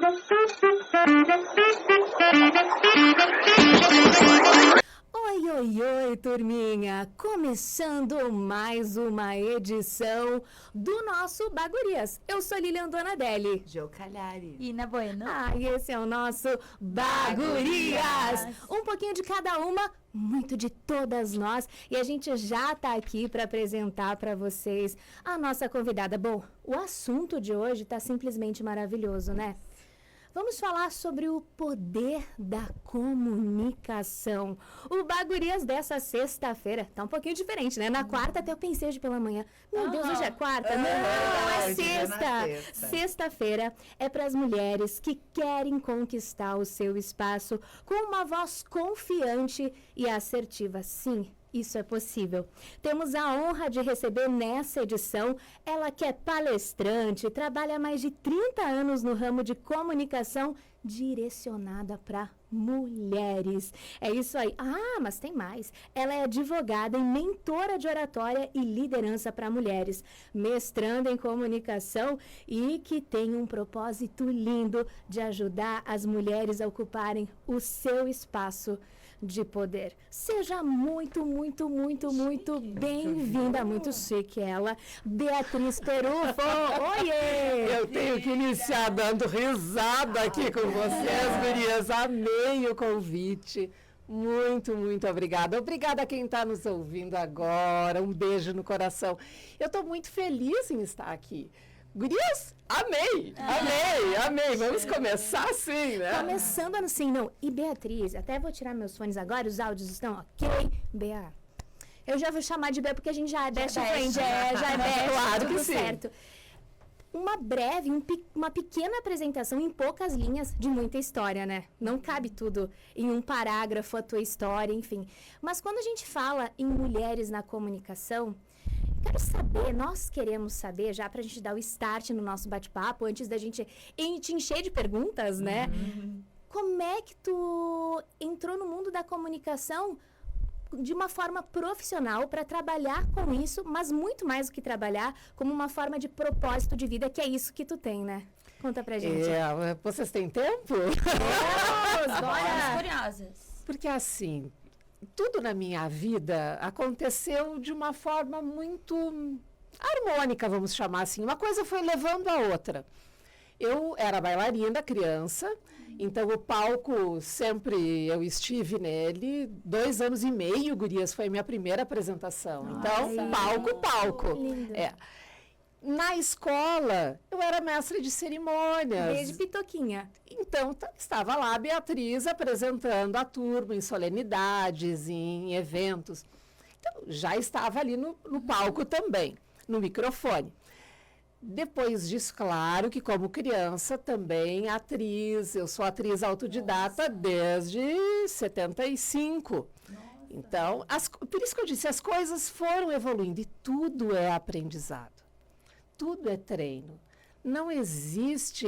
Oi, oi, oi, turminha! Começando mais uma edição do nosso Bagurias. Eu sou Lilian Donadelli. Jô Calhari. Ina Bueno. E esse é o nosso Bagurias. Um pouquinho de cada uma, muito de todas nós. E a gente já tá aqui para apresentar para vocês a nossa convidada. Bom, o assunto de hoje tá simplesmente maravilhoso, né? Vamos falar sobre o poder da comunicação. O Bagurias dessa sexta-feira tá um pouquinho diferente, né? Na quarta até eu pensei hoje pela manhã. Meu Deus, hoje é quarta? Não, é sexta. Sexta-feira é para as mulheres que querem conquistar o seu espaço com uma voz confiante e assertiva. Sim, isso é possível. Temos a honra de receber nessa edição ela que é palestrante, trabalha há mais de 30 anos no ramo de comunicação direcionada para mulheres. É isso aí. Mas tem mais. Ela é advogada e mentora de oratória e liderança para mulheres, mestranda em comunicação e que tem um propósito lindo de ajudar as mulheres a ocuparem o seu espaço de poder. Seja muito bem-vinda, muito chique ela, Beatriz Perufo. Oiê! Eu tenho que iniciar dando risada aqui com vocês, gurias. Amei o convite. Muito obrigada. Obrigada a quem está nos ouvindo agora. Um beijo no coração. Eu estou muito feliz em estar aqui. Gurias, amei. Vamos começar assim, né? Começando assim, não. E Beatriz, até vou tirar meus fones agora, os áudios estão ok. Bea, eu já vou chamar de Bea porque a gente já é best friend, já é best, claro que tudo sim. certo. Uma breve, uma pequena apresentação em poucas linhas de muita história, né? Não cabe tudo em um parágrafo, a tua história, enfim. Mas quando a gente fala em mulheres na comunicação, quero saber, nós queremos saber, já pra gente dar o start no nosso bate-papo, antes da gente te encher de perguntas, né? Como é que tu entrou no mundo da comunicação de uma forma profissional para trabalhar com isso, mas muito mais do que trabalhar, como uma forma de propósito de vida, que é isso que tu tem, né? Conta pra gente. Vocês têm tempo? Bora! Curiosas. Porque assim, tudo na minha vida aconteceu de uma forma muito harmônica, vamos chamar assim. Uma coisa foi levando a outra. Eu era bailarina, criança, então o palco sempre eu estive nele. 2 anos e meio, gurias, foi a minha primeira apresentação. Então, palco. Lindo. Na escola, eu era mestre de cerimônias. Desde pitoquinha. Então, estava lá a Beatriz apresentando a turma em solenidades, em eventos. Então, já estava ali no palco também, no microfone. Depois disso, claro que como criança também atriz, eu sou atriz autodidata desde 75. Então, por isso que eu disse, as coisas foram evoluindo e tudo é aprendizado. Tudo é treino. Não existe,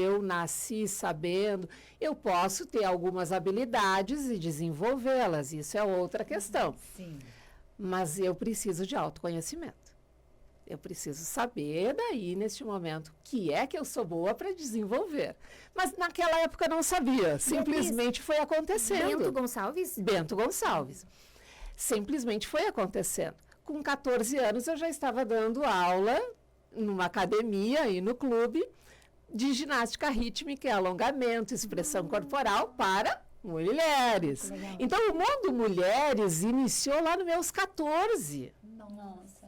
eu nasci sabendo. Eu posso ter algumas habilidades e desenvolvê-las, isso é outra questão. Sim. Mas eu preciso de autoconhecimento. Eu preciso saber daí, neste momento, o que é que eu sou boa para desenvolver. Mas naquela época eu não sabia, simplesmente foi acontecendo. Bento Gonçalves. Simplesmente foi acontecendo. Com 14 anos eu já estava dando aula numa academia e no clube de ginástica rítmica e alongamento, expressão corporal para mulheres. Então, o mundo mulheres iniciou lá nos meus 14. Nossa.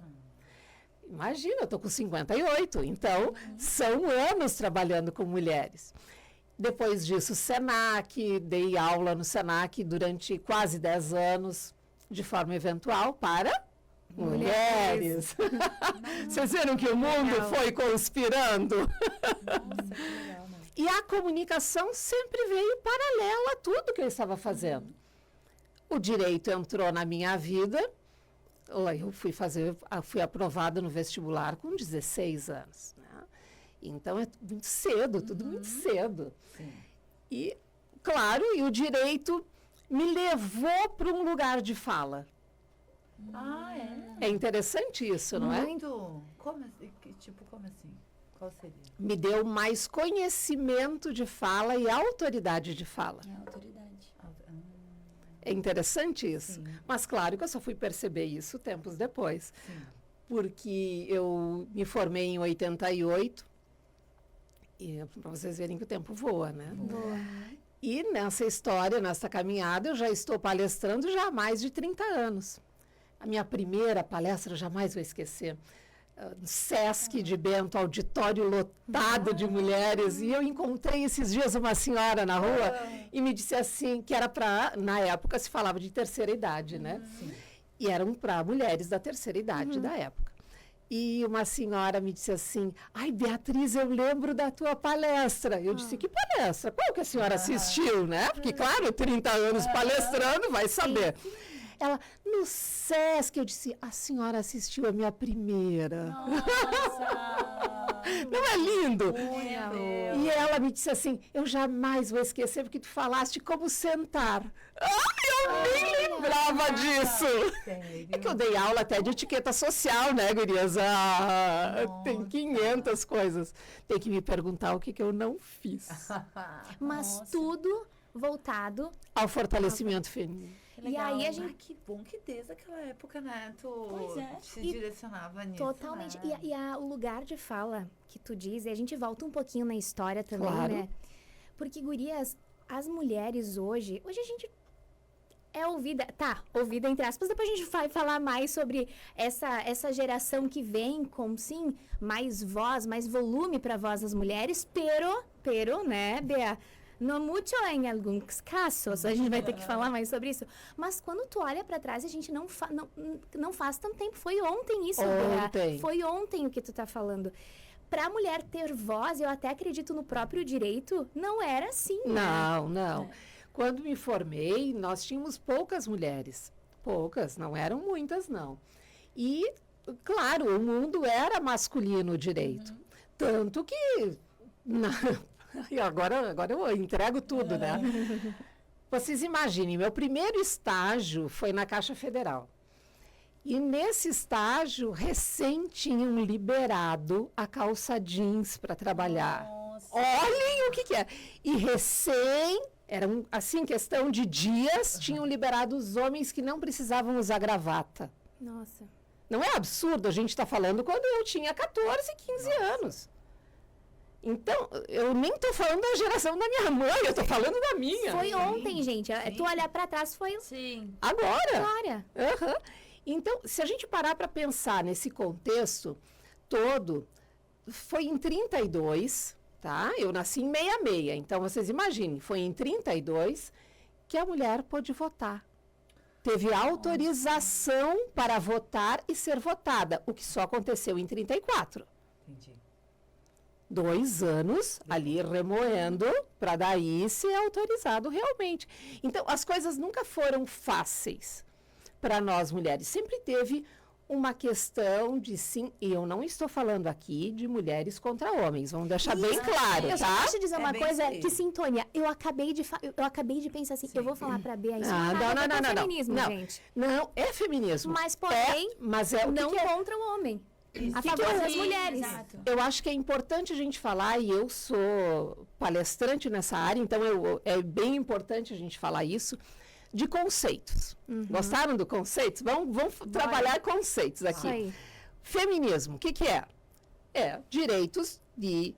Imagina, eu estou com 58, então são anos trabalhando com mulheres. Depois disso, Senac, dei aula no Senac durante quase 10 anos, de forma eventual, para mulheres. Vocês viram que o mundo foi conspirando? Nossa, que legal, né? E a comunicação sempre veio paralela a tudo que eu estava fazendo. O direito entrou na minha vida. Eu fui aprovada no vestibular com 16 anos. Né? Então, é muito cedo, tudo muito cedo. Sim. E, claro, o direito me levou para um lugar de fala. Ah, é? É interessante isso, não é? Muito. Como assim? Qual seria? Me deu mais conhecimento de fala e autoridade de fala. É a autoridade. É interessante isso. Sim. Mas claro que eu só fui perceber isso tempos depois. Sim. Porque eu me formei em 88. E para vocês verem que o tempo voa, né? Boa. E nessa história, nessa caminhada, eu já estou palestrando já há mais de 30 anos. A minha primeira palestra, eu jamais vou esquecer. No Sesc de Bento, auditório lotado de mulheres. E eu encontrei esses dias uma senhora na rua e me disse assim, que era para, na época se falava de terceira idade, né? Sim. E eram para mulheres da terceira idade da época. E uma senhora me disse assim, ai, Beatriz, eu lembro da tua palestra. Eu disse, que palestra? Qual que a senhora assistiu, né? Porque, claro, 30 anos palestrando, vai saber. Ela, no Sesc, eu disse, a senhora assistiu a minha primeira. Nossa! Não é lindo? Meu Deus. E ela me disse assim, eu jamais vou esquecer porque tu falaste como sentar. Ai, eu nem lembrava disso. Sério? É que eu dei aula até de etiqueta social, né, gurias? Tem 500 coisas. Tem que me perguntar o que, que eu não fiz. Mas Nossa. tudo voltado. Ao fortalecimento feminino. Que E aí a legal. gente- Ah, que bom que desde aquela época, né, tu Pois é. se E direcionava nisso, Totalmente. né? O lugar de fala que tu diz, e a gente volta um pouquinho na história também, Claro. né? Porque, gurias, as mulheres hoje a gente é ouvida, ouvida entre aspas, depois a gente vai falar mais sobre essa geração que vem com, sim, mais voz, mais volume para a voz das mulheres, pero, né, Bea? No mucho em alguns casos, a gente vai ter que falar mais sobre isso. Mas quando tu olha para trás, a gente não faz tanto tempo. Foi ontem isso, Bea. Ontem. Foi ontem o que tu tá falando. Pra mulher ter voz, eu até acredito no próprio direito, não era assim, né? Não, não. Quando me formei, nós tínhamos poucas mulheres. Poucas, não eram muitas, não. E, claro, o mundo era masculino direito. Tanto que... E agora eu entrego tudo, né? Vocês imaginem, meu primeiro estágio foi na Caixa Federal. E nesse estágio, recém tinham liberado a calça jeans para trabalhar. Nossa. Olhem o que é. E era assim, questão de dias, tinham liberado os homens que não precisavam usar gravata. Nossa. Não é absurdo? A gente está falando quando eu tinha 14, 15 anos. Então, eu nem estou falando da geração da minha mãe, eu estou falando da minha. Foi ontem, gente. Tu olhar pra trás foi Sim. Agora. agora. Aham. Então, se a gente parar para pensar nesse contexto todo, foi em 32, tá? Eu nasci em 66, então vocês imaginem, foi em 32 que a mulher pôde votar. Teve autorização para votar e ser votada, o que só aconteceu em 34. Entendi. 2 anos ali remoendo para daí ser autorizado realmente. Então, as coisas nunca foram fáceis para nós mulheres. Sempre teve uma questão de sim, e eu não estou falando aqui de mulheres contra homens, vamos deixar bem claro, Eu só tá? posso dizer É uma bem coisa, isso aí. que sintonia. Eu acabei de pensar assim, eu vou falar pra Bea isso. Ah, Não, tem nada a ver com não. feminismo, Não. gente. Não, é feminismo. Mas, porém, mas é o não que é? contra o homem. A que favor é? das Sim, mulheres. exato. Eu acho que é importante a gente falar, e eu sou palestrante nessa área, então é bem importante a gente falar isso, de conceitos. Gostaram do conceito? Vamos trabalhar conceitos aqui. Isso aí. Feminismo, o que é? É direitos de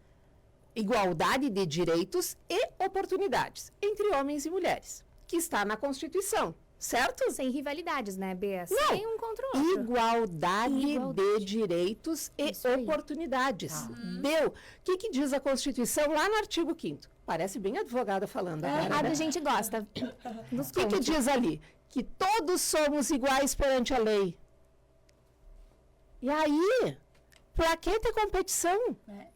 igualdade de direitos e oportunidades entre homens e mulheres, que está na Constituição, certo? Sem rivalidades, né, Bea? Não. Sem um contra o outro. Igualdade Igualdade. de direitos e Isso aí. oportunidades. Deu. O que diz a Constituição lá no artigo 5º? Parece bem advogada falando agora, né? A gente gosta dos O que contos. diz ali? Que todos somos iguais perante a lei. E aí, para que ter competição? É.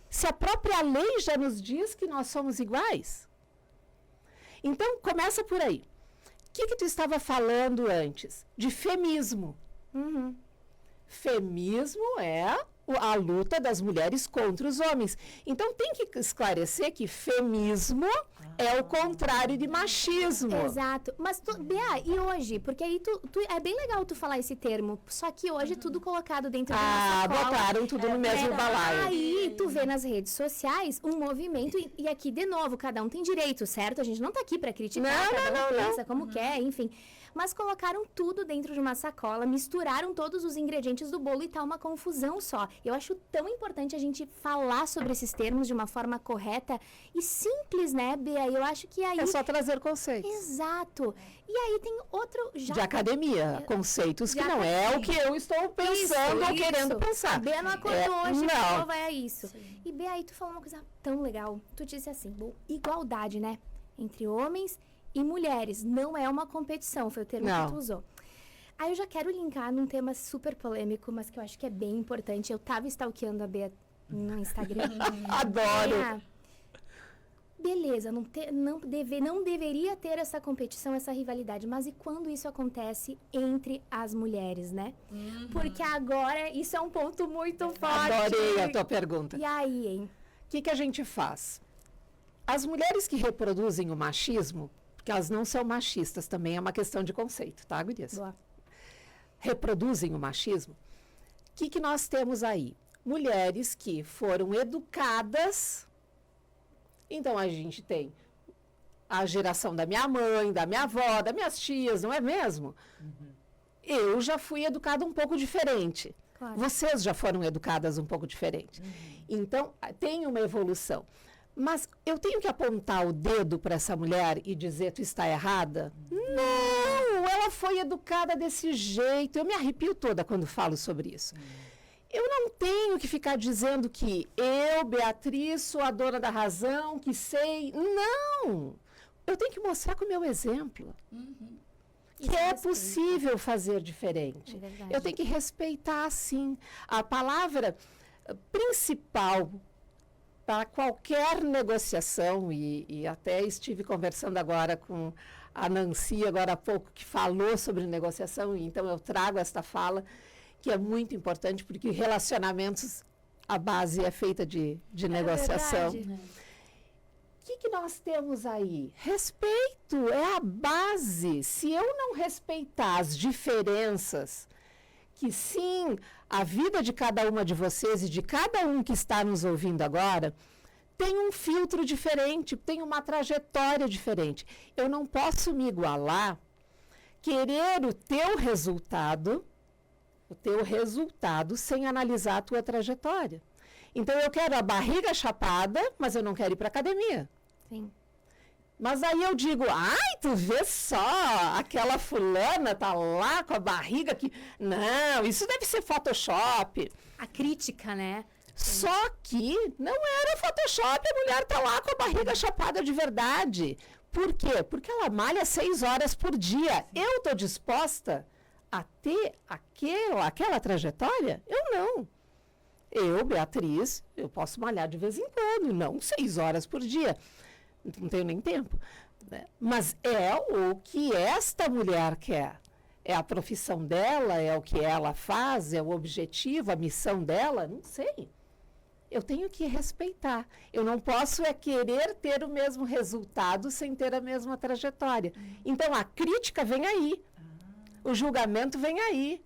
Se a própria lei já nos diz que nós somos iguais. Então, começa por aí. O que tu estava falando antes? De femismo. Uhum. Feminismo é a luta das mulheres contra os homens. Então tem que esclarecer que feminismo é o contrário de machismo. Exato. Mas, Bea, e hoje? Porque aí é bem legal tu falar esse termo, só que hoje tudo colocado dentro de uma sacola. Botaram tudo no mesmo balaio. Aí tu vê nas redes sociais um movimento, e aqui, de novo, cada um tem direito, certo? A gente não tá aqui pra criticar, cada um pensa como quer, enfim. Mas colocaram tudo dentro de uma sacola, misturaram todos os ingredientes do bolo e tá uma confusão só. Eu acho tão importante a gente falar sobre esses termos de uma forma correta e simples, né, Bea? Eu acho que aí... É só trazer conceitos. Exato. E aí tem outro... De academia, conceitos que não é o que eu estou pensando ou querendo pensar. A Bea não acordou hoje, não. então é isso. Sim. E Bea, aí tu falou uma coisa tão legal. Tu disse assim, igualdade, né? Entre homens e mulheres. Não é uma competição, foi o termo que tu usou. Aí eu já quero linkar num tema super polêmico, mas que eu acho que é bem importante. Eu tava stalkeando a Bea no Instagram. Adoro! Beleza, não deveria ter essa competição, essa rivalidade. Mas e quando isso acontece entre as mulheres, né? Porque agora isso é um ponto muito forte. Adorei a tua pergunta. E aí, hein? O que a gente faz? As mulheres que reproduzem o machismo, porque elas não são machistas, também é uma questão de conceito, tá, gurias? Boa. Reproduzem o machismo. O que nós temos aí? Mulheres que foram educadas. Então, a gente tem a geração da minha mãe, da minha avó, das minhas tias, não é mesmo? Eu já fui educada um pouco diferente. Claro. Vocês já foram educadas um pouco diferente. Então, tem uma evolução. Mas eu tenho que apontar o dedo para essa mulher e dizer, tu está errada? Não, ela foi educada desse jeito. Eu me arrepio toda quando falo sobre isso. Eu não tenho que ficar dizendo que eu, Beatriz, sou a dona da razão, que sei. Não! Eu tenho que mostrar com o meu exemplo que é possível fazer diferente. Eu tenho que respeitar, sim. A palavra principal para qualquer negociação, e até estive conversando agora com a Nancy, agora há pouco, que falou sobre negociação, e então eu trago esta fala, que é muito importante, porque relacionamentos, a base é feita de negociação. O que nós temos aí? Respeito é a base. Se eu não respeitar as diferenças, que sim, a vida de cada uma de vocês e de cada um que está nos ouvindo agora tem um filtro diferente, tem uma trajetória diferente. Eu não posso me igualar, querer o teu resultado sem analisar a tua trajetória. Então, eu quero a barriga chapada, mas eu não quero ir para academia. Sim. Mas aí eu digo, ai, tu vê só, aquela fulana tá lá com a barriga que... Não, isso deve ser Photoshop. A crítica, né? Só que não era Photoshop, a mulher tá lá com a barriga chapada de verdade. Por quê? Porque ela malha 6 horas por dia. Eu tô disposta a ter aquela trajetória? Eu não. Eu, Beatriz, eu posso malhar de vez em quando, não 6 horas por dia. Não tenho nem tempo. Né? Mas é o que esta mulher quer. É a profissão dela, é o que ela faz, é o objetivo, a missão dela, não sei. Eu tenho que respeitar. Eu não posso querer ter o mesmo resultado sem ter a mesma trajetória. Então, a crítica vem aí. O julgamento vem aí.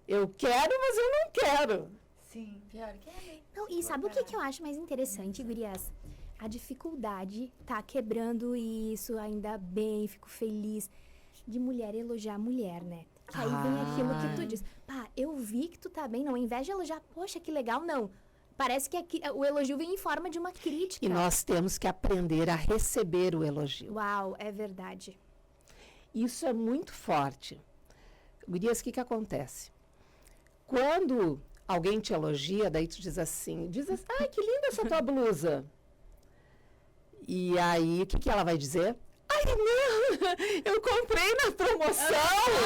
Eu quero, mas eu não quero. Sim, pior que é. Não, e sabe o que eu acho mais interessante, gurias? A dificuldade tá quebrando isso, ainda bem, fico feliz, de mulher elogiar mulher, né? Que aí vem aquilo que tu diz. Pá, eu vi que tu tá bem, não, ao invés de elogiar, poxa, que legal, não. Parece que o elogio vem em forma de uma crítica. E nós temos que aprender a receber o elogio. Uau, é verdade. Isso é muito forte. Gurias, o que acontece? Quando alguém te elogia, daí tu diz assim, ai, que linda essa tua blusa. E aí, o que ela vai dizer? Ai, não! Eu comprei na promoção.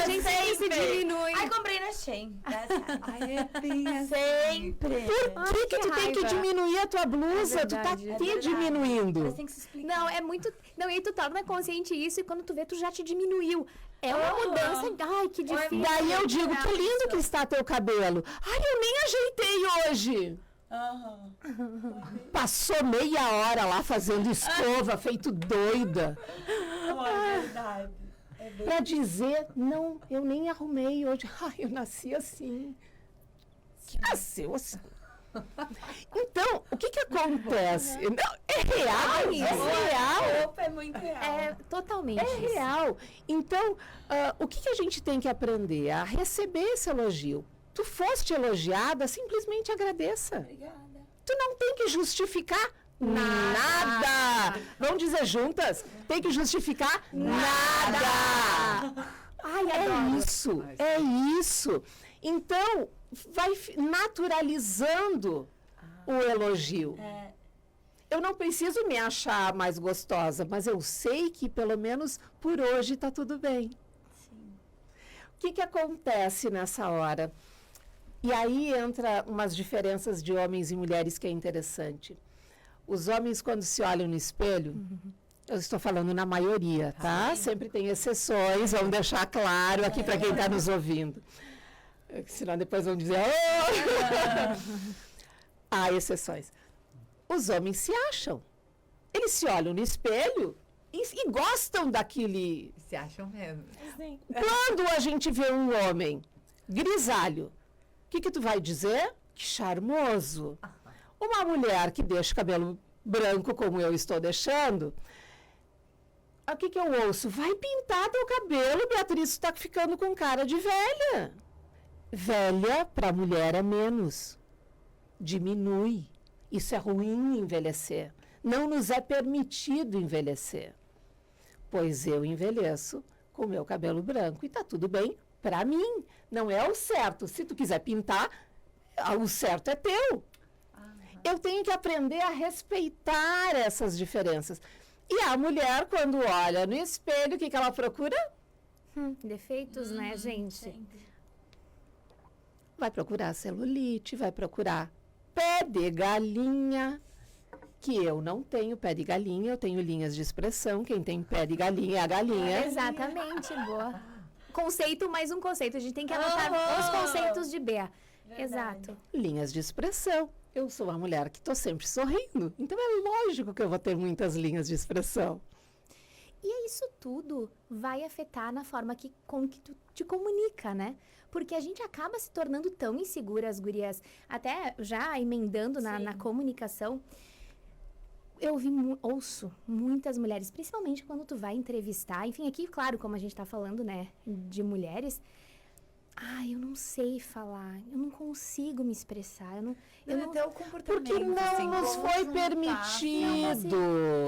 A gente sempre se diminui. Ai, comprei na Shein. Ai, é bem assim. Sempre. Por que, que tu tem que raiva. diminuir a tua blusa? Tu tá verdade, é te verdade. diminuindo. Mas tem que se explicar. Não, é muito. Não, e aí tu torna consciente isso e quando tu vê, tu já te diminuiu. É uma mudança. Ai, que difícil. Daí eu digo, que lindo que está teu cabelo. Ai, eu nem ajeitei hoje. Aham. Passou meia hora lá fazendo escova, feito doida. Não, é verdade. É bem... Pra dizer, não, eu nem arrumei hoje. Ai, eu nasci assim. Que nasceu assim. Então, o que que acontece? Não, é real, é real. Opa, é muito real. É totalmente. É isso. real. Então, o que que a gente tem que aprender? A receber esse elogio. Tu foste elogiada, simplesmente agradeça. Obrigada. Tu não tem que justificar nada. Vamos dizer juntas? Tem que justificar nada. Ai, É adoro. isso, é isso. Então, vai naturalizando o elogio. É, Eu não preciso me achar mais gostosa, mas eu sei que pelo menos por hoje está tudo bem. sim. O que que acontece nessa hora? E aí entra umas diferenças de homens e mulheres que é interessante. Os homens, quando se olham no espelho, eu estou falando na maioria, tá? Sempre tem exceções, vamos deixar claro aqui para quem está nos ouvindo. Senão depois vão dizer, oh! Há exceções. Os homens se acham. Eles se olham no espelho e gostam daquele. Se acham mesmo. Quando a gente vê um homem grisalho, o que que tu vai dizer? Que charmoso. Uma mulher que deixa o cabelo branco, como eu estou deixando, o que que eu ouço? Vai pintar teu cabelo, Beatriz, tu tá ficando com cara de velha. Velha, para mulher, é menos. Diminui. Isso é ruim envelhecer. Não nos é permitido envelhecer. Pois eu envelheço com meu cabelo branco e tá tudo bem para mim. Não é o certo. Se tu quiser pintar, o certo é teu. Eu tenho que aprender a respeitar essas diferenças. E a mulher, quando olha no espelho, o que que ela procura? Defeitos, né, gente? Sempre. Vai procurar celulite, vai procurar pé de galinha, que eu não tenho pé de galinha, eu tenho linhas de expressão. Quem tem pé de galinha é a galinha. Exatamente, boa. Conceito mais um conceito. A gente tem que anotar os conceitos de Bea. Exato. Linhas de expressão. Eu sou uma mulher que estou sempre sorrindo, então é lógico que eu vou ter muitas linhas de expressão. E isso tudo vai afetar na forma com que tu te comunica, né? Porque a gente acaba se tornando tão insegura, as gurias, até já emendando na comunicação. Eu ouço muitas mulheres, principalmente quando tu vai entrevistar, enfim, aqui, claro, como a gente tá falando, né, de mulheres. Ai, eu não sei falar, eu não consigo me expressar, eu não Até o comportamento. Porque não assim, nos como foi juntar, permitido.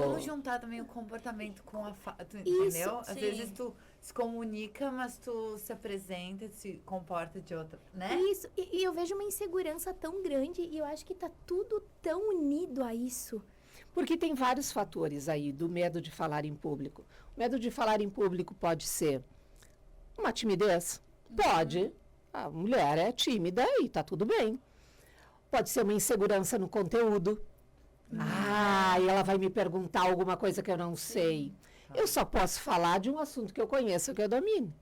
Como juntar também o comportamento com a Isso, entendeu? Às sim. vezes tu se comunica, mas tu se apresenta, se comporta de outra, né? Isso, e eu vejo uma insegurança tão grande e eu acho que tá tudo tão unido a isso. Porque tem vários fatores aí do medo de falar em público. O medo de falar em público pode ser uma timidez. Pode. A mulher é tímida e tá tudo bem. Pode ser uma insegurança no conteúdo. E ela vai me perguntar alguma coisa que eu não sei. Eu só posso falar de um assunto que eu conheço, que eu domino.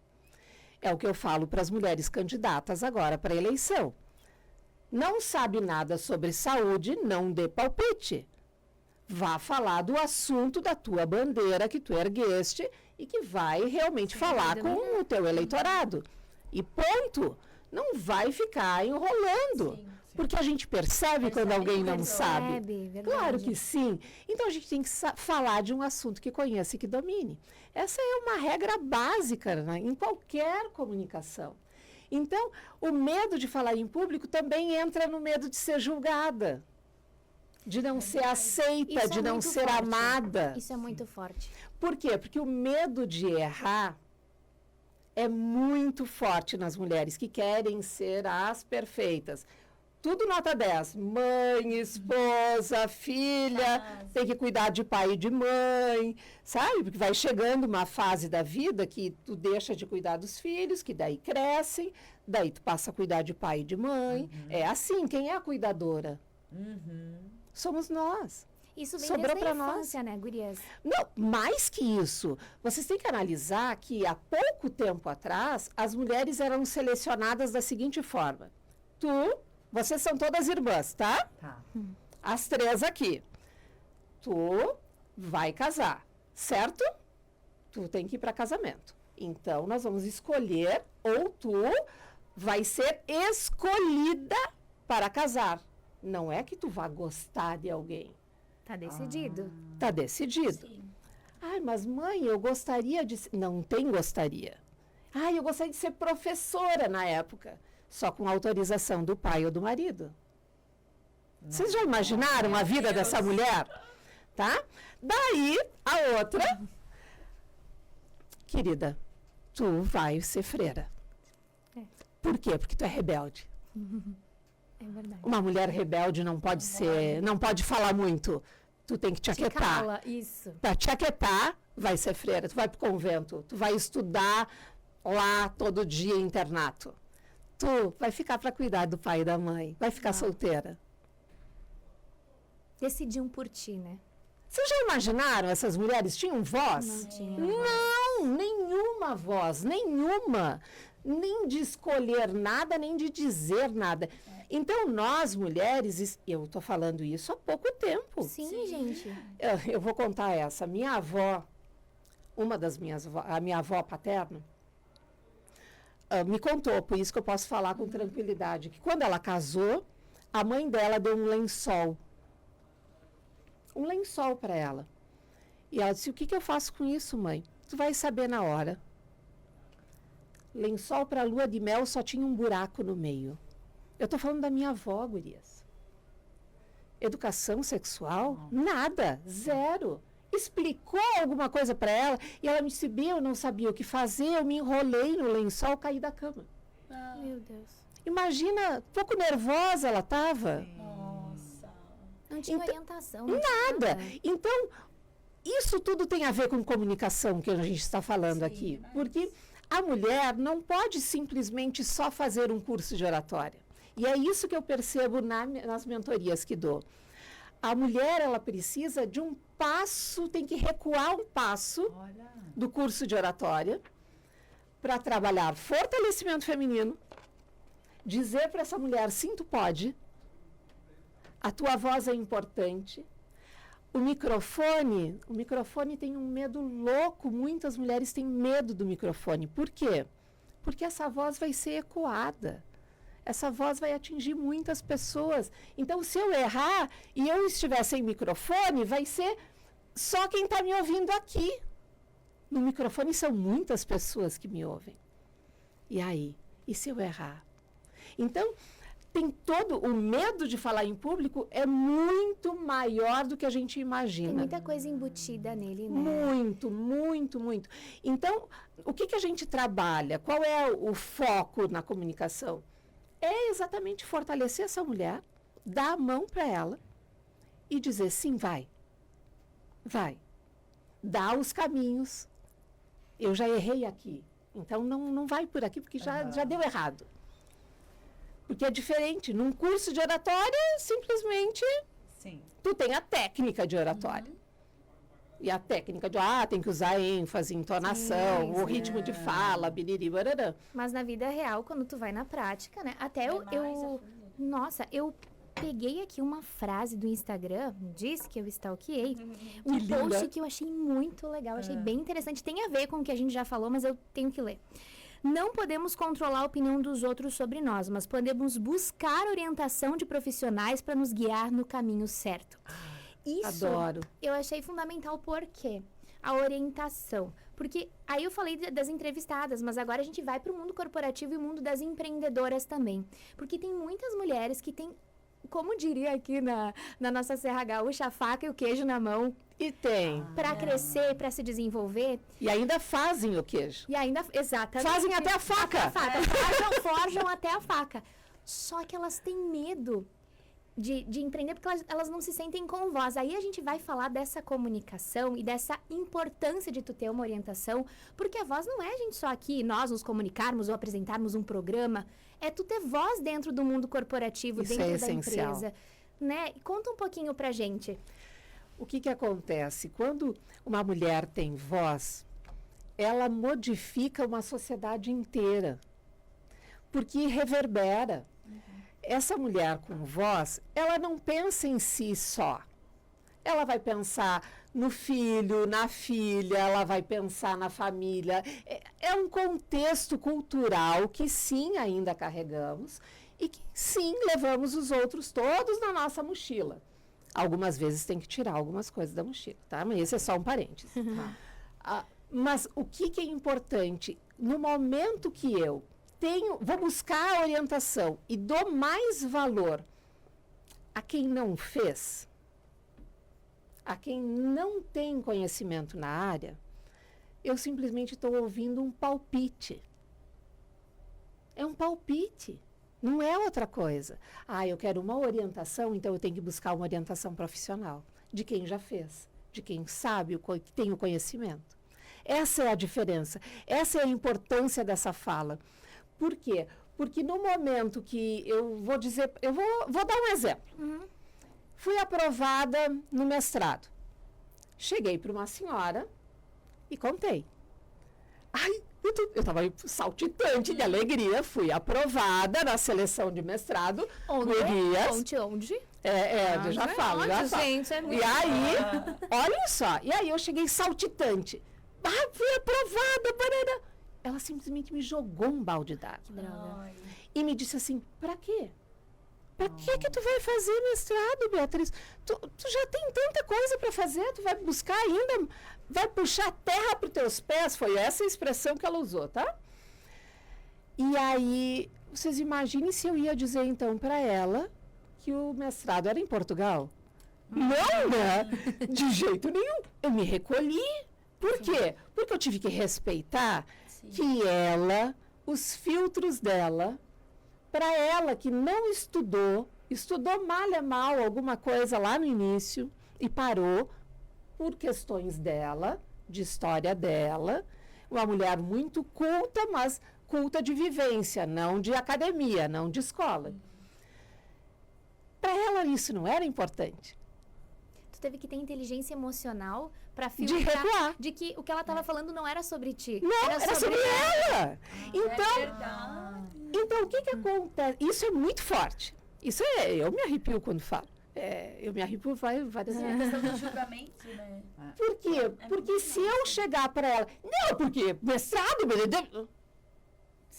É o que eu falo para as mulheres candidatas agora para a eleição. Não sabe nada sobre saúde, não dê palpite. Vá falar do assunto da tua bandeira que tu ergueste e que vai realmente falar com o teu eleitorado. E ponto. Não vai ficar enrolando. Porque a gente percebe quando alguém não sabe. Verdade. Claro que sim. Então a gente tem que falar de um assunto que conheça e que domine. Essa é uma regra básica, né, em qualquer comunicação. Então, o medo de falar em público também entra no medo de ser julgada, de não ser aceita, Isso é de não muito ser forte. amada. Isso é muito forte. Por quê? Porque o medo de errar é muito forte nas mulheres que querem ser as perfeitas. tudo nota 10. Mãe, esposa, filha, tem que cuidar de pai e de mãe, sabe? Porque vai chegando uma fase da vida que tu deixa de cuidar dos filhos, que daí crescem, daí tu passa a cuidar de pai e de mãe. É assim, quem é a cuidadora? Somos nós. Isso vem Sobrou desde pra a nós. infância, né, gurias? Não, mais que isso, vocês têm que analisar que há pouco tempo atrás, as mulheres eram selecionadas da seguinte forma. Vocês são todas irmãs, tá? Tá. As 3 aqui. Tu vai casar, certo? Tu tem que ir para casamento. Então, nós vamos escolher, ou tu vai ser escolhida para casar. Não é que tu vá gostar de alguém. Tá decidido. Tá decidido. Ai, mas mãe, eu gostaria de... Não tem gostaria. Ai, eu gostaria de ser professora na época. Só com autorização do pai ou do marido. Vocês já imaginaram a vida dessa mulher? Tá? Daí, a outra... Querida, tu vai ser freira. É. Por quê? Porque tu é rebelde. É verdade. Uma mulher rebelde não pode ser... Não pode falar muito. Tu tem que te Te aquietar. cala, isso. Para te aquietar, vai ser freira. Tu vai pro convento. Tu vai estudar lá todo dia em internato. Tu vai ficar para cuidar do pai e da mãe. Vai ficar solteira. Decidiam por ti, né? Vocês já imaginaram essas mulheres tinham voz? Não tinha. Não, nenhuma voz, nenhuma. Nem de escolher nada, nem de dizer nada. Então, nós, mulheres, eu estou falando isso há pouco tempo. Sim, gente. Eu vou contar essa. Minha avó, uma das minhas avó, a minha avó paterna, me contou, por isso que eu posso falar com tranquilidade, que quando ela casou, a mãe dela deu um lençol. Um lençol para ela. E ela disse, o que eu faço com isso, mãe? Tu vai saber na hora. Lençol para lua de mel só tinha um buraco no meio. Eu estou falando da minha avó, gurias. Educação sexual? Nada, zero. Explicou alguma coisa para ela e ela me disse, eu não sabia o que fazer, eu me enrolei no lençol, caí da cama. Meu Deus. Imagina, pouco nervosa ela estava. Nossa. Não tinha Então, orientação. Não tinha Nada. Então, isso tudo tem a ver com comunicação que a gente está falando aqui. Porque a mulher não pode simplesmente só fazer um curso de oratória. E é isso que eu percebo nas mentorias que dou. A mulher, ela precisa de um passo, tem que recuar um passo Olha. do curso de oratória para trabalhar fortalecimento feminino, dizer para essa mulher, sim, tu pode, a tua voz é importante. O microfone tem um medo louco, muitas mulheres têm medo do microfone. Por quê? Porque essa voz vai ser ecoada. Essa voz vai atingir muitas pessoas. Então, se eu errar e eu estiver sem microfone, vai ser só quem está me ouvindo aqui. No microfone são muitas pessoas que me ouvem. E aí? E se eu errar? Então, tem todo o medo de falar em público é muito maior do que a gente imagina. Tem muita coisa embutida nele, né? Muito, muito, muito. Então, o que a gente trabalha? Qual é o foco na comunicação? É exatamente fortalecer essa mulher, dar a mão para ela e dizer, sim, vai. Vai. Dá os caminhos. Eu já errei aqui. Então, não vai por aqui, porque já deu errado. Porque é diferente. Num curso de oratória, simplesmente, Sim. tu tem a técnica de oratória. E a técnica de, tem que usar ênfase, entonação, Sim, o ritmo de fala, biriri, barará. Mas na vida real, quando tu vai na prática, né? Até Nossa, eu peguei aqui uma frase do Instagram, disse que eu stalkeei, um linda. post que eu achei muito legal, achei bem interessante. Tem a ver com o que a gente já falou, mas eu tenho que ler. Não podemos controlar a opinião dos outros sobre nós, mas podemos buscar orientação de profissionais para nos guiar no caminho certo. Isso Adoro. eu achei fundamental, porque a orientação. Porque aí eu falei das entrevistadas, mas agora a gente vai para o mundo corporativo e o mundo das empreendedoras também. Porque tem muitas mulheres que têm, como diria aqui na nossa Serra Gaúcha, a faca e o queijo na mão E tem. para crescer, para se desenvolver. E ainda fazem o queijo. E ainda, exatamente. Fazem até a faca. Forjam até a faca. só que elas têm medo de empreender porque elas não se sentem com voz. Aí a gente vai falar dessa comunicação e dessa importância de tu ter uma orientação, porque a voz não é a gente só aqui, nós nos comunicarmos ou apresentarmos um programa, é tu ter voz dentro do mundo corporativo, Isso dentro é da essencial. empresa. Né? Conta um pouquinho pra gente. O que acontece? Quando uma mulher tem voz, ela modifica uma sociedade inteira, porque reverbera. Essa mulher com voz, ela não pensa em si só. Ela vai pensar no filho, na filha, ela vai pensar na família. É um contexto cultural que sim, ainda carregamos e que sim, levamos os outros todos na nossa mochila. Algumas vezes tem que tirar algumas coisas da mochila, tá? Mas esse é só um parênteses. Mas o que é importante? No momento que eu vou buscar a orientação e dou mais valor a quem não fez, a quem não tem conhecimento na área, eu simplesmente estou ouvindo um palpite. É um palpite, não é outra coisa. Eu quero uma orientação, então eu tenho que buscar uma orientação profissional, de quem já fez, de quem sabe, que tem o conhecimento. Essa é a diferença, essa é a importância dessa fala. Por quê? Porque no momento que eu vou dizer, eu vou dar um exemplo. Fui aprovada no mestrado. Cheguei para uma senhora e contei. Eu estava saltitante de alegria, fui aprovada na seleção de mestrado. Onde? Eu já falo. Gente, é muito E aí, olha só, eu cheguei saltitante. Fui aprovada, barará. Ela simplesmente me jogou um balde d'água. E me disse assim, pra quê? Pra que tu vai fazer mestrado, Beatriz? Tu já tem tanta coisa para fazer, tu vai buscar ainda, vai puxar terra para os teus pés. Foi essa a expressão que ela usou, tá? E aí, vocês imaginem se eu ia dizer então para ela que o mestrado era em Portugal. Não, né? De jeito nenhum. Eu me recolhi. Por quê? Porque eu tive que respeitar que ela, os filtros dela, para ela que não estudou mal alguma coisa lá no início e parou por questões dela, de história dela, uma mulher muito culta, mas culta de vivência, não de academia, não de escola. Para ela isso não era importante. Tu teve que ter inteligência emocional para De recuar. de que o que ela estava falando não era sobre ti. Não, era sobre ela. Verdade. Então, o que acontece? Isso é muito forte. Eu me arrepio quando falo. Eu me arrepio várias vezes. É a questão do julgamento, né? Por quê? Porque se eu chegar para ela... Não, porque mestrado...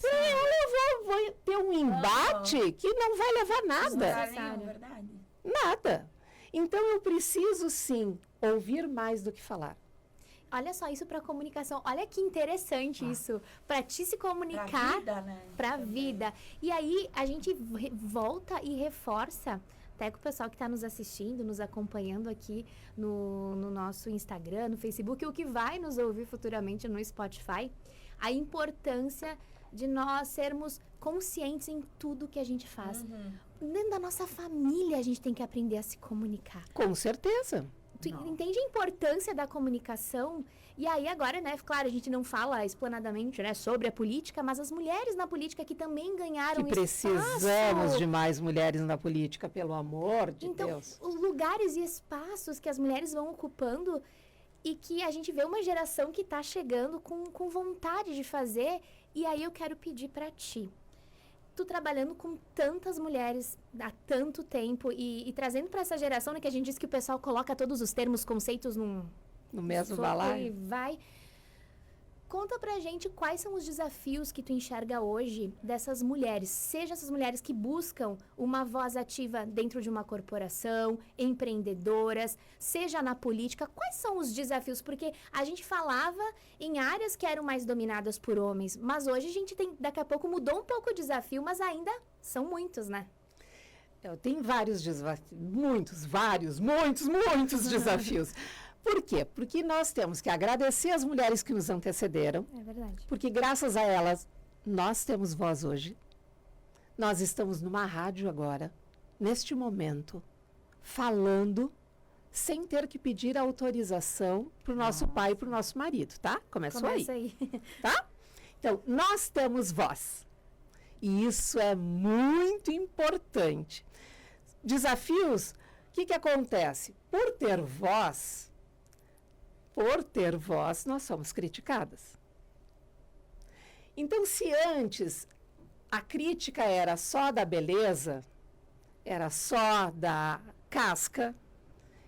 Eu vou ter um embate que não vai levar nada. Nenhum, verdade. Nada. Então, eu preciso, sim, ouvir mais do que falar. Olha só, isso para comunicação. Olha que interessante isso. Para ti se comunicar Pra vida, né? para a Também. vida. E aí, a gente volta e reforça, até com o pessoal que está nos assistindo, nos acompanhando aqui no nosso Instagram, no Facebook, o que vai nos ouvir futuramente no Spotify, a importância de nós sermos conscientes em tudo que a gente faz. Dentro da nossa família, a gente tem que aprender a se comunicar. Com certeza. Tu entende a importância da comunicação? E aí agora, né, claro, a gente não fala explanadamente, né, sobre a política, mas as mulheres na política que também ganharam Que precisamos espaço. de mais mulheres na política, pelo amor de Então, Deus. os lugares e espaços que as mulheres vão ocupando e que a gente vê uma geração que está chegando com vontade de fazer. E aí eu quero pedir para ti, tu trabalhando com tantas mulheres há tanto tempo e trazendo para essa geração, né, que a gente diz que o pessoal coloca todos os termos, conceitos No mesmo soco balaio. e vai. Conta pra gente quais são os desafios que tu enxerga hoje dessas mulheres, seja essas mulheres que buscam uma voz ativa dentro de uma corporação, empreendedoras, seja na política, quais são os desafios? Porque a gente falava em áreas que eram mais dominadas por homens, mas hoje a gente tem, daqui a pouco mudou um pouco o desafio, mas ainda são muitos, né? Tem vários desafios, muitos desafios. Por quê? Porque nós temos que agradecer as mulheres que nos antecederam, É verdade. porque graças a elas nós temos voz hoje. Nós estamos numa rádio agora, neste momento, falando sem ter que pedir autorização para o nosso pai e para o nosso marido, tá? Começou Começa aí. tá? Então, nós temos voz. E isso é muito importante. Desafios, o que acontece? Por ter voz, nós somos criticadas. Então, se antes a crítica era só da beleza, era só da casca,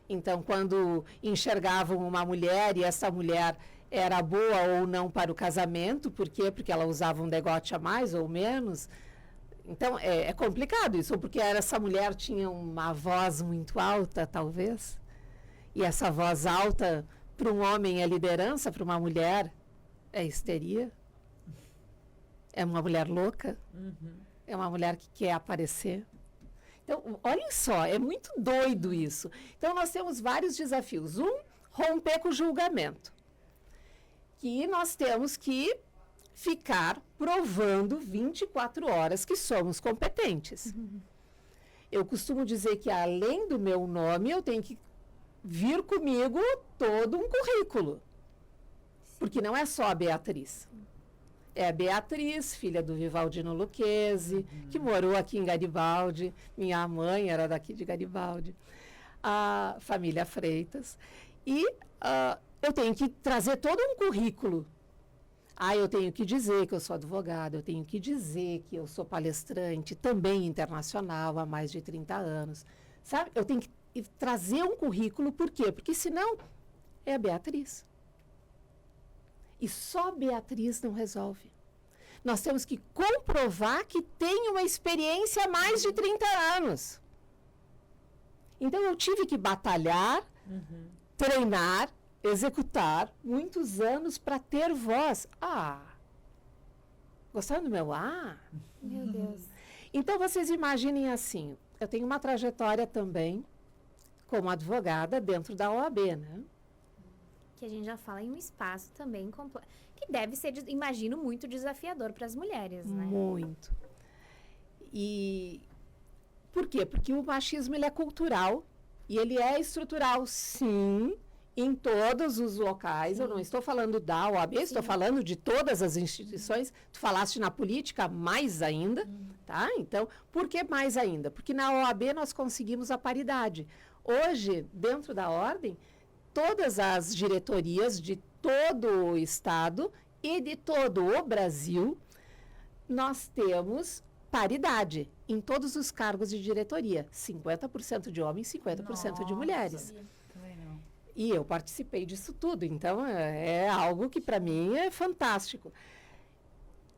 então, quando enxergavam uma mulher e essa mulher era boa ou não para o casamento, por quê? Porque ela usava um degote a mais ou menos. Então, é complicado isso, ou porque essa mulher tinha uma voz muito alta, talvez, e essa voz alta, para um homem é liderança, para uma mulher é histeria, é uma mulher louca, é uma mulher que quer aparecer. Então, olhem só, é muito doido isso. Então, nós temos vários desafios. Romper com o julgamento. Que nós temos que ficar provando 24 horas que somos competentes. Eu costumo dizer que, além do meu nome, eu tenho que vir comigo todo um currículo. Porque não é só a Beatriz. É a Beatriz, filha do Vivaldino Lucchesi, que morou aqui em Garibaldi. Minha mãe era daqui de Garibaldi. A família Freitas. E eu tenho que trazer todo um currículo. Eu tenho que dizer que eu sou advogada, eu tenho que dizer que eu sou palestrante, também internacional, há mais de 30 anos. Sabe? Eu tenho que trazer um currículo, por quê? Porque senão é a Beatriz. E só Beatriz não resolve. Nós temos que comprovar que tem uma experiência há mais de 30 anos. Então, eu tive que batalhar, treinar, executar muitos anos para ter voz. Gostaram do meu Meu Deus. Então, vocês imaginem assim, eu tenho uma trajetória também como advogada dentro da OAB, né? Que a gente já fala em um espaço também que deve ser, imagino, muito desafiador para as mulheres, né? Muito. E por quê? Porque o machismo ele é cultural e ele é estrutural, sim, em todos os locais. Eu não estou falando da OAB, estou falando de todas as instituições. Tu falaste na política, mais ainda, tá? Então, por que mais ainda? Porque na OAB nós conseguimos a paridade. Hoje, dentro da ordem, todas as diretorias de todo o Estado e de todo o Brasil, nós temos paridade em todos os cargos de diretoria. 50% de homens, 50% de mulheres. Também não. E eu participei disso tudo, então é algo que para mim é fantástico.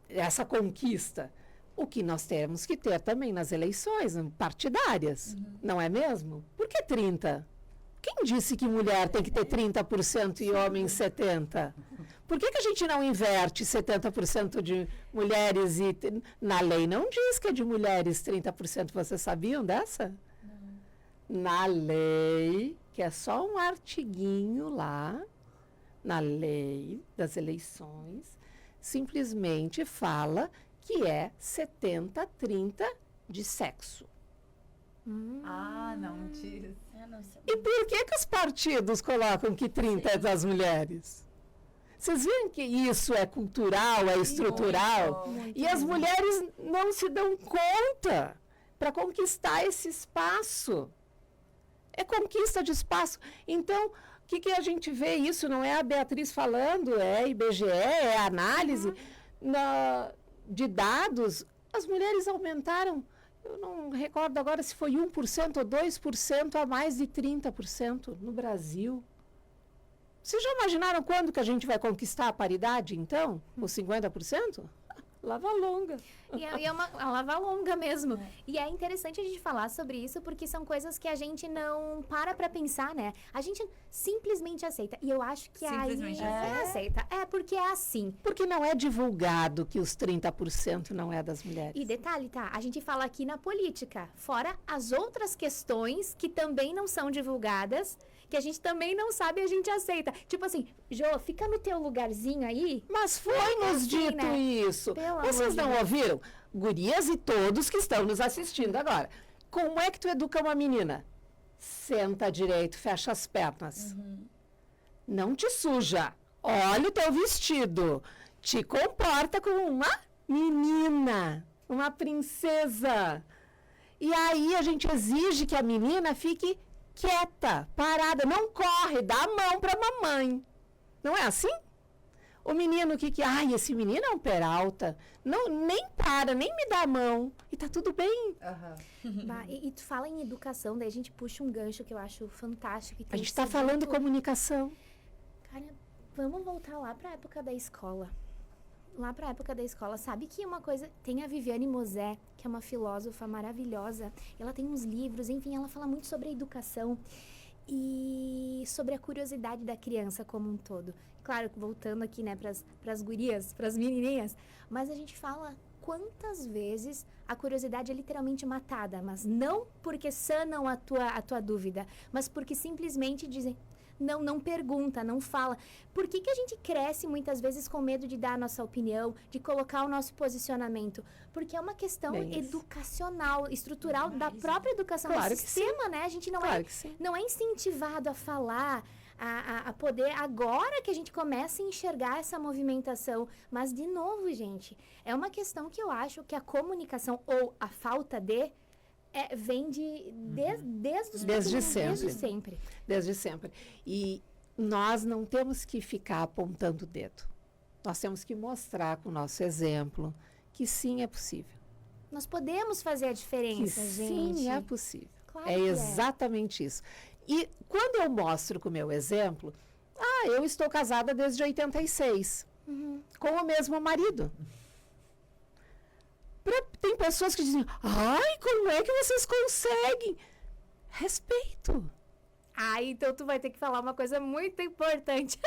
Essa conquista. O que nós temos que ter também nas eleições partidárias, não é mesmo? Por que 30%? Quem disse que mulher tem que ter 30% e homem 70%? Por que a gente não inverte 70% de mulheres e... Na lei não diz que é de mulheres 30%. Vocês sabiam dessa? Não. Na lei, que é só um artiguinho lá, na lei das eleições, simplesmente fala que é 70-30 de sexo. Não diz. E por que os partidos colocam que 30 é das mulheres? Vocês veem que isso é cultural, é estrutural? E as mulheres não se dão conta para conquistar esse espaço. É conquista de espaço. Então, o que a gente vê? Isso não é a Beatriz falando, é IBGE, é análise de dados. As mulheres aumentaram. Eu não recordo agora se foi 1% ou 2% a mais de 30% no Brasil. Vocês já imaginaram quando que a gente vai conquistar a paridade, então? Os 50%? Lava longa. E é uma lava longa mesmo. E é interessante a gente falar sobre isso, porque são coisas que a gente não para pensar, né? A gente simplesmente aceita. E eu acho que Simplesmente aceita. É porque é assim. Porque não é divulgado que os 30% não é das mulheres. E detalhe, tá? A gente fala aqui na política. Fora as outras questões que também não são divulgadas, que a gente também não sabe e a gente aceita. Tipo assim, Jô, fica no teu lugarzinho aí. Mas foi nos assim, dito né? isso. Pelo Vocês amor de não Deus. ouviram? gurias e todos que estão nos assistindo agora. Como é que tu educa uma menina? Senta direito, fecha as pernas. Não te suja. Olha o teu vestido. Te comporta como uma menina, uma princesa. E aí a gente exige que a menina fique quieta, parada, não corre, dá a mão para a mamãe. Não é assim? O menino ai, esse menino é um peralta. Não, nem para, nem me dá a mão. E tá tudo bem. Bah, e tu fala em educação, daí a gente puxa um gancho que eu acho fantástico. E A tem gente está sido falando muito- comunicação. Cara, vamos voltar lá pra época da escola. Lá pra época da escola, sabe que uma coisa... Tem a Viviane Mosé, que é uma filósofa maravilhosa. Ela tem uns livros, enfim, ela fala muito sobre a educação e sobre a curiosidade da criança como um todo. Claro, voltando aqui, né, pras gurias, pras menininhas, mas a gente fala quantas vezes a curiosidade é literalmente matada, mas não porque sanam a tua dúvida, mas porque simplesmente dizem... Não pergunta, não fala. Por que a gente cresce muitas vezes com medo de dar a nossa opinião, de colocar o nosso posicionamento? Porque é uma questão Bem isso. educacional, estrutural da própria educação, Claro do que sistema, né? A gente Claro que sim. não é incentivado a falar, a poder, agora que a gente começa a enxergar essa movimentação. Mas, de novo, gente, é uma questão que eu acho que a comunicação ou a falta de vem desde os Desde pequenos, sempre. desde sempre. Desde sempre. E nós não temos que ficar apontando o dedo. Nós temos que mostrar com o nosso exemplo que sim, é possível. Nós podemos fazer a Que diferença, gente. sim, é possível. Claro É que exatamente isso. E quando eu mostro com o meu exemplo, eu estou casada desde 86, com o mesmo marido. Tem pessoas que dizem, ai, como é que vocês conseguem? Respeito. Então tu vai ter que falar uma coisa muito importante.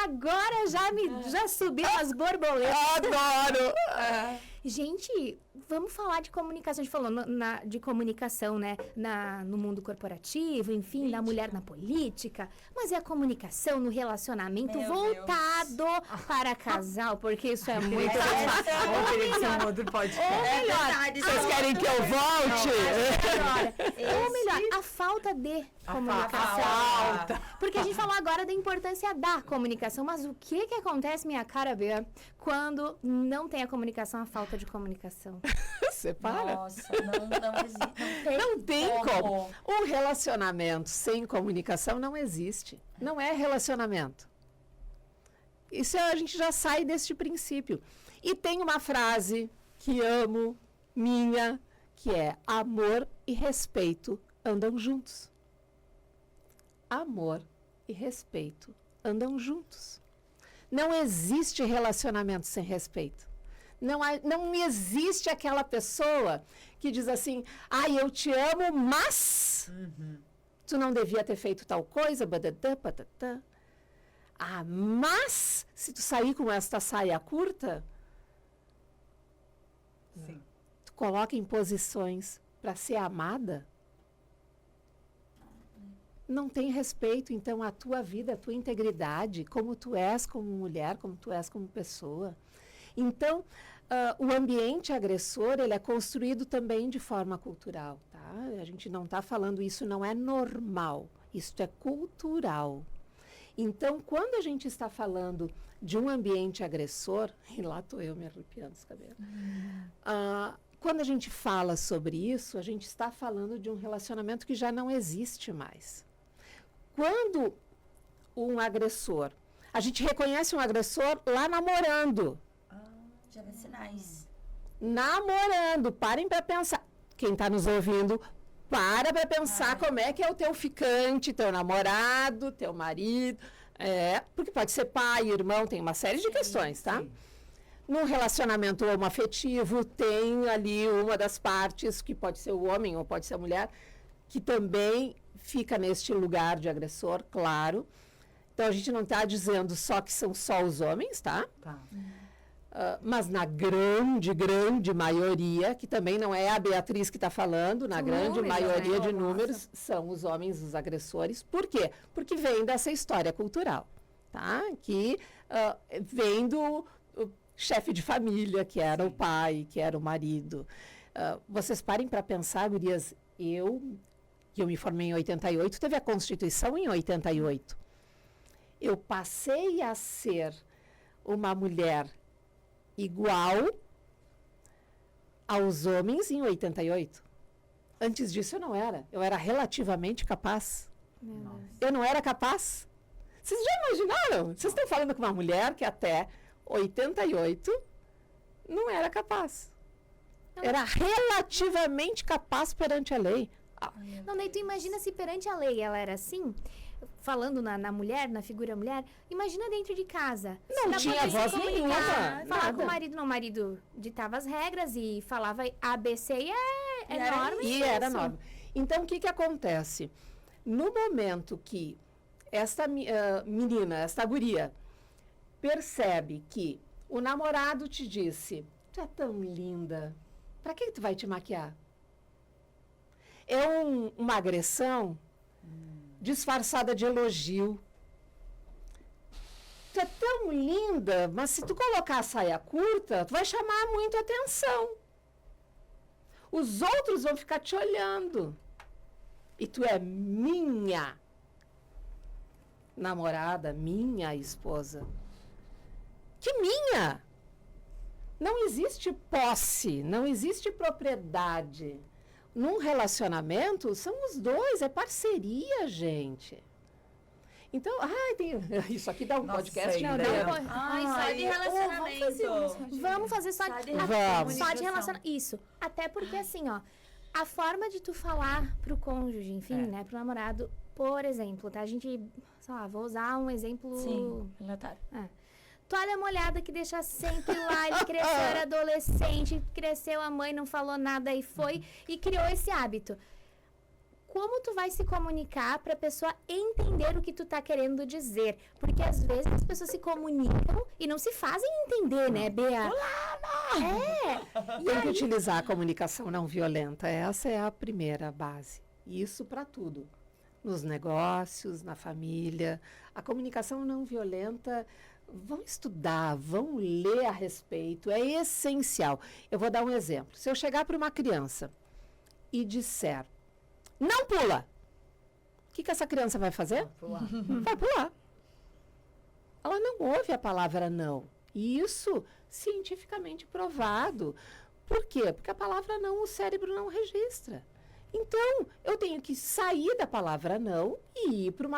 Agora já subiu as borboletas. Adoro! Gente, vamos falar de comunicação. A gente falou de comunicação, né? No mundo corporativo, enfim, da mulher na política. Mas é a comunicação no relacionamento Meu voltado para casal, porque isso é muito Ou teria que ser um outro podcast. Verdade, Vocês querem que eu volte? Ou melhor, a falta de comunicação. falta. Porque a gente falou agora da importância da comunicação, mas o que acontece, minha cara Bia, quando não tem a comunicação, a falta de comunicação? Separa. Nossa, não existe. Não tem como. Um relacionamento sem comunicação não existe. Não é relacionamento. Isso a gente já sai deste princípio. E tem uma frase que amo, minha, que é: amor e respeito andam juntos. Amor e respeito andam juntos. Não existe relacionamento sem respeito. Não existe aquela pessoa que diz assim, eu te amo, mas tu não devia ter feito tal coisa, badadã, patatã. Mas se tu sair com esta saia curta, Sim. tu coloca em posições para ser amada, não tem respeito, então, à tua vida, à tua integridade, como tu és como mulher, como tu és como pessoa. Então, o ambiente agressor, ele é construído também de forma cultural, tá? A gente não está falando isso, não é normal, isso é cultural. Então, quando a gente está falando de um ambiente agressor, e lá estou eu me arrepiando os cabelos, quando a gente fala sobre isso, a gente está falando de um relacionamento que já não existe mais. Quando um agressor, a gente reconhece um agressor lá namorando. Já vê sinais. Namorando, parem para pensar. Quem está nos ouvindo, para pensar como é que é o teu ficante, teu namorado, teu marido. Porque pode ser pai, irmão, tem uma série de questões, tá? Sim. Num relacionamento homoafetivo, tem ali uma das partes, que pode ser o homem ou pode ser a mulher, que também fica neste lugar de agressor, claro. Então, a gente não está dizendo só que são só os homens, tá? Tá. Mas na grande maioria, que também não é a Beatriz que está falando, na São grande números, maioria né? de Nossa. números, são os homens os agressores. Por quê? Porque vem dessa história cultural, tá? Que vem chefe de família, que era o pai, que era o marido. Vocês parem para pensar, gurias, que eu me formei em 88, teve a Constituição em 88. Eu passei a ser uma mulher igual aos homens em 88. Antes disso eu não era. Eu era relativamente capaz. Eu não era capaz. Vocês já imaginaram? Vocês estão falando com uma mulher que até 88 não era capaz. Era relativamente capaz perante a lei. Não, daí tu imagina se perante a lei ela era assim, falando na mulher, na figura mulher, imagina dentro de casa. Não Pra tinha poder se voz comunicar, nenhuma, falar nada. com o marido, não, o marido ditava as regras e falava ABC e é era norma. E era norma. Então, o que acontece? No momento que esta menina, esta guria, percebe que o namorado te disse, tu é tão linda, pra que tu vai te maquiar? É uma agressão disfarçada de elogio. Tu é tão linda, mas se tu colocar a saia curta, tu vai chamar muito atenção. Os outros vão ficar te olhando. E tu é minha namorada, minha esposa. Que minha? Não existe posse, não existe propriedade. Num relacionamento, são os dois, é parceria, gente. Então, isso aqui dá um Nossa, podcast, não, né? Ai, só de relacionamento. Vamos fazer só Só de Vamos. só de relacionamento. Isso. Até porque, assim, ó, a forma de tu falar pro cônjuge, enfim, né, pro namorado, por exemplo, tá? A gente, sei lá, vou usar um exemplo. Sim, relatório. Toalha molhada que deixa sempre lá, ele cresceu, era adolescente, cresceu, a mãe não falou nada e foi, e criou esse hábito. Como tu vai se comunicar pra pessoa entender o que tu tá querendo dizer? Porque às vezes as pessoas se comunicam e não se fazem entender, né, Bea? Tem que utilizar a comunicação não violenta. Essa é a primeira base. Isso para tudo. Nos negócios, na família. A comunicação não violenta, vão estudar, vão ler a respeito. É essencial. Eu vou dar um exemplo. Se eu chegar para uma criança e disser, não pula. O que essa criança vai fazer? Vai pular. Ela não ouve a palavra não. E isso cientificamente provado. Por quê? Porque a palavra não, o cérebro não registra. Então, eu tenho que sair da palavra não e ir para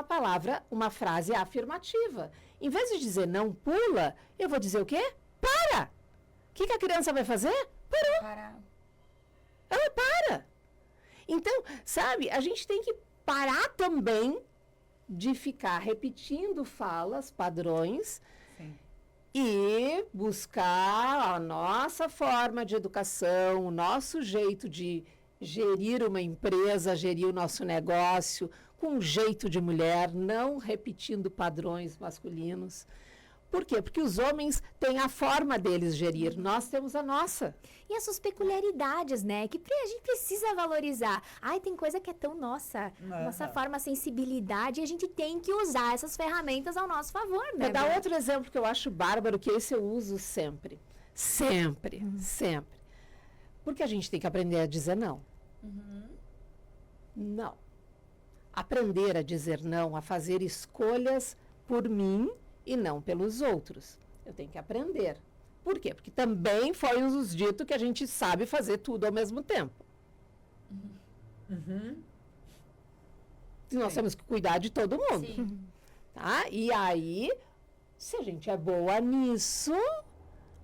uma frase afirmativa. Em vez de dizer não pula, eu vou dizer o quê? Para! O que a criança vai fazer? Parou. Para. Ela para. Então, sabe, a gente tem que parar também de ficar repetindo falas, padrões, Sim. e buscar a nossa forma de educação, o nosso jeito de gerir uma empresa, gerir o nosso negócio, com um jeito de mulher, não repetindo padrões masculinos. Por quê? Porque os homens têm a forma deles gerir, nós temos a nossa. E essas peculiaridades, né? Que a gente precisa valorizar. Ai, tem coisa que é tão nossa. Nossa forma, sensibilidade. E a gente tem que usar essas ferramentas ao nosso favor, né? Vou dar outro exemplo que eu acho bárbaro, que esse eu uso sempre. Sempre, sempre. Porque a gente tem que aprender a dizer não. Não. Aprender a dizer não, a fazer escolhas por mim e não pelos outros. Eu tenho que aprender. Por quê? Porque também foi nos dito que a gente sabe fazer tudo ao mesmo tempo. E nós temos que cuidar de todo mundo. Sim. Tá? E aí, se a gente é boa nisso,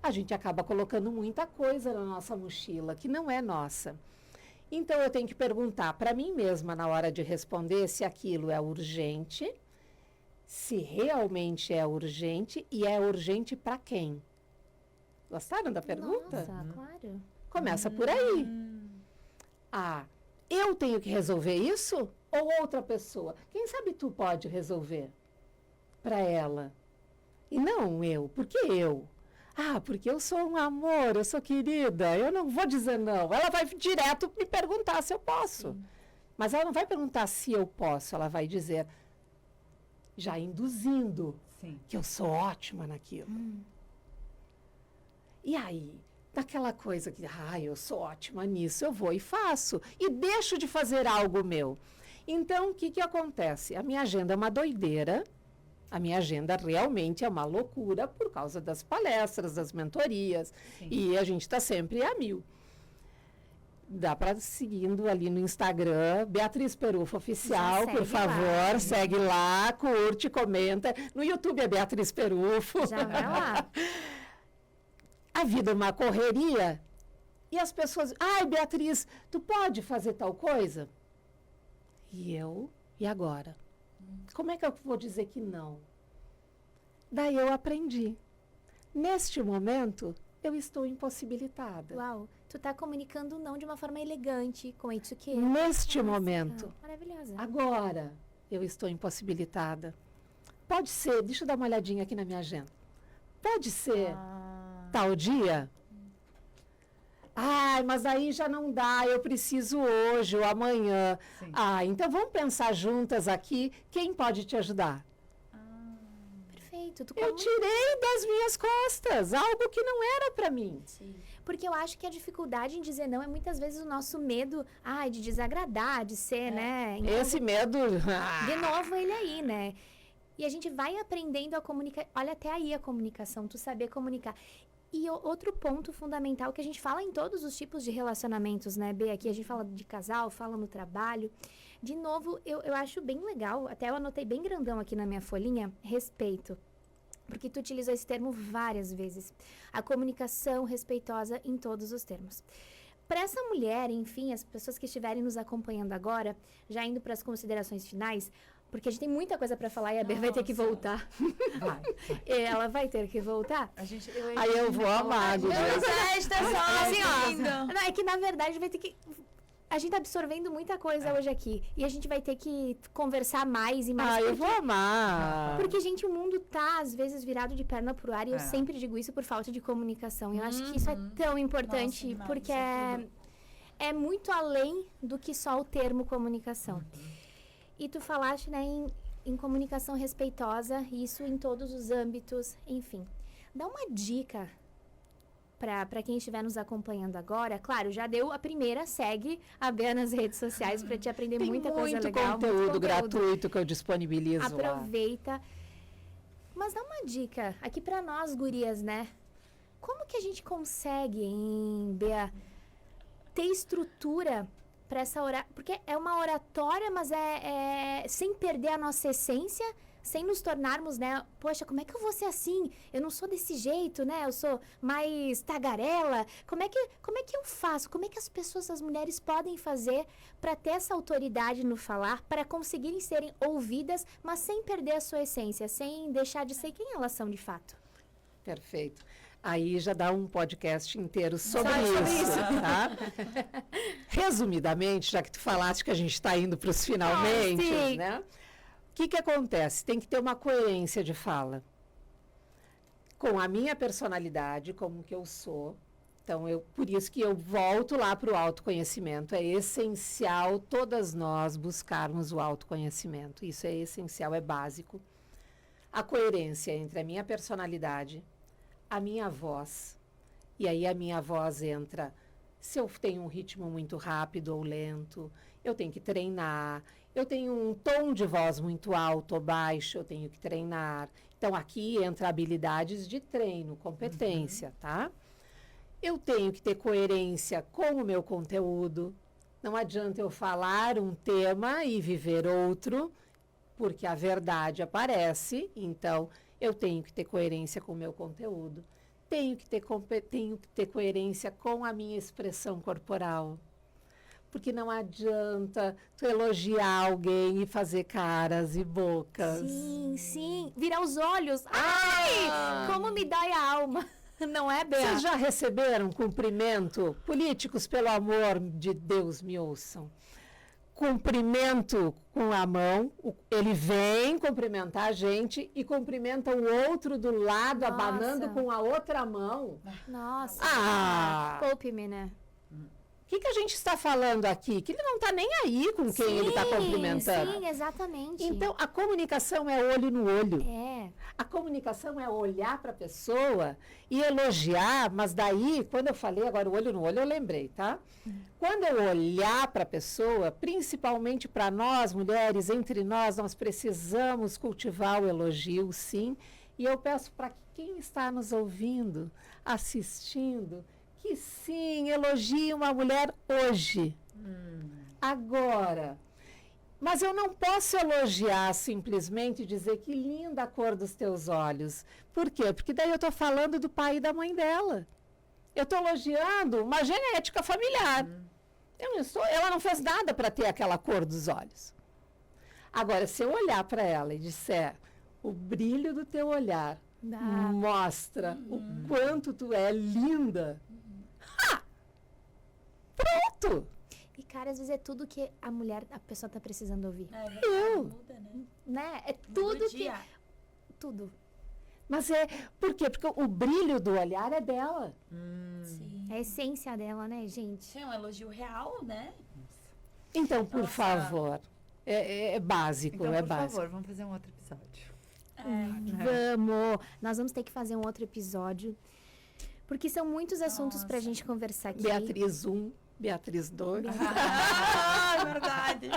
a gente acaba colocando muita coisa na nossa mochila que não é nossa. Então, eu tenho que perguntar para mim mesma na hora de responder se aquilo é urgente, se realmente é urgente e é urgente para quem. Gostaram da pergunta? Nossa, claro. Começa por aí. Eu tenho que resolver isso ou outra pessoa? Quem sabe tu pode resolver para ela? E não eu. Por que eu? Porque eu sou um amor, eu sou querida, eu não vou dizer não. Ela vai direto me perguntar se eu posso. Mas ela não vai perguntar se eu posso, ela vai dizer, já induzindo Sim. que eu sou ótima naquilo. E aí? Daquela coisa que, eu sou ótima nisso, eu vou e faço. E deixo de fazer algo meu. Então, o que acontece? A minha agenda é uma doideira. A minha agenda realmente é uma loucura por causa das palestras, das mentorias. Sim. E a gente está sempre a mil. Dá para seguindo ali no Instagram, Beatriz Perufo Oficial, Já por segue favor, lá. segue lá, curte, comenta. No YouTube é Beatriz Perufo. Já vai lá. A vida é uma correria e as pessoas, Beatriz, tu pode fazer tal coisa? E agora? Como é que eu vou dizer que não? Daí eu aprendi. Neste momento, eu estou impossibilitada. Uau, tu tá comunicando não de uma forma elegante, com etiqueta. Neste Nossa, momento, maravilhosa. agora, eu estou impossibilitada. Pode ser, deixa eu dar uma olhadinha aqui na minha agenda. Pode ser tal dia? Mas aí já não dá, eu preciso hoje ou amanhã. Sim. Então vamos pensar juntas aqui, quem pode te ajudar? Perfeito. Tu Eu tirei das minhas costas algo que não era para mim. Porque eu acho que a dificuldade em dizer não é muitas vezes o nosso medo, de desagradar, de ser, né? Esse medo... De novo ele aí, né? E a gente vai aprendendo a comunicar. Olha, até aí a comunicação, tu saber comunicar. E outro ponto fundamental que a gente fala em todos os tipos de relacionamentos, né, Bê? Aqui a gente fala de casal, fala no trabalho. De novo, eu acho bem legal, até eu anotei bem grandão aqui na minha folhinha, respeito. Porque tu utilizou esse termo várias vezes. A comunicação respeitosa em todos os termos. Para essa mulher, enfim, as pessoas que estiverem nos acompanhando agora, já indo para as considerações finais, porque a gente tem muita coisa para falar e a Bê vai ter que voltar. Vai. Ela vai ter que voltar. Aí eu vou amar, Guria. Festa só Assim, ó, ouvindo. não, é que na verdade vai ter que... A gente tá absorvendo muita coisa hoje aqui. E a gente vai ter que conversar mais e mais. Eu vou amar. Porque, gente, o mundo tá, às vezes, virado de perna pro ar. E eu sempre digo isso por falta de comunicação. E eu acho que isso é tão importante. Nossa, demais, porque isso é muito além do que só o termo comunicação. E tu falaste, né, em comunicação respeitosa. Isso em todos os âmbitos. Enfim, dá uma dica para quem estiver nos acompanhando agora. Claro, já deu a primeira, segue a Bea nas redes sociais para te aprender Tem muita coisa muito legal. conteúdo gratuito que eu disponibilizo lá. Aproveita. Mas dá uma dica aqui para nós, gurias, né? Como que a gente consegue, Bea, ter estrutura para essa oratória? Porque é uma oratória, mas é sem perder a nossa essência, sem nos tornarmos, né? Poxa, como é que eu vou ser assim? Eu não sou desse jeito, né? Eu sou mais tagarela. Como é que eu faço? Como é que as pessoas, as mulheres podem fazer para ter essa autoridade no falar, para conseguirem serem ouvidas, mas sem perder a sua essência, sem deixar de ser quem elas são de fato? Perfeito. Aí já dá um podcast inteiro sobre Só sobre isso, isso. tá? Resumidamente, já que tu falaste que a gente está indo para os finalmente, sim. né? O que acontece? Tem que ter uma coerência de fala. Com a minha personalidade, como que eu sou. Então, por isso que eu volto lá para o autoconhecimento. É essencial todas nós buscarmos o autoconhecimento. Isso é essencial, é básico. A coerência entre a minha personalidade, a minha voz. E aí a minha voz entra, se eu tenho um ritmo muito rápido ou lento, eu tenho que treinar. Eu tenho um tom de voz muito alto ou baixo, eu tenho que treinar. Então, aqui entra habilidades de treino, competência, tá? Eu tenho que ter coerência com o meu conteúdo. Não adianta eu falar um tema e viver outro, porque a verdade aparece. Então, eu tenho que ter coerência com o meu conteúdo. Tenho que ter coerência com a minha expressão corporal. Porque não adianta tu elogiar alguém e fazer caras e bocas. Sim, sim. Virar os olhos. Ai, como me dói a alma. Não é, Bea? Vocês já receberam cumprimento? Políticos, pelo amor de Deus, me ouçam. Cumprimento com a mão, ele vem cumprimentar a gente e cumprimenta o outro do lado, Nossa. abanando com a outra mão. Nossa. Ah! Poupe-me, né? que a gente está falando aqui? Que ele não está nem aí com quem ele está cumprimentando. Sim, exatamente. Então, a comunicação é olho no olho. É. A comunicação é olhar para a pessoa e elogiar, mas daí, quando eu falei agora o olho no olho, eu lembrei, tá? Quando eu olhar para a pessoa, principalmente para nós, mulheres, entre nós precisamos cultivar o elogio, sim. E eu peço para quem está nos ouvindo, assistindo, que sim, elogie uma mulher hoje, agora. Mas eu não posso elogiar simplesmente e dizer que linda a cor dos teus olhos. Por quê? Porque daí eu estou falando do pai e da mãe dela. Eu estou elogiando uma genética familiar. Ela não fez nada para ter aquela cor dos olhos. Agora, se eu olhar para ela e disser, o brilho do teu olhar mostra o quanto tu é linda. Pronto! E, cara, às vezes é tudo que a pessoa tá precisando ouvir. Muda, né? Né? É Muda tudo o que... dia. Tudo. Mas por quê? Porque o brilho do olhar é dela. Sim. É a essência dela, né, gente? Sim, um elogio real, né? Então, por Nossa. favor, é básico, Então, é por básico. favor, vamos fazer um outro episódio. Vamos! Nós vamos ter que fazer um outro episódio. Porque são muitos assuntos pra gente conversar aqui. Beatriz 1, Beatriz 2. Ah, verdade.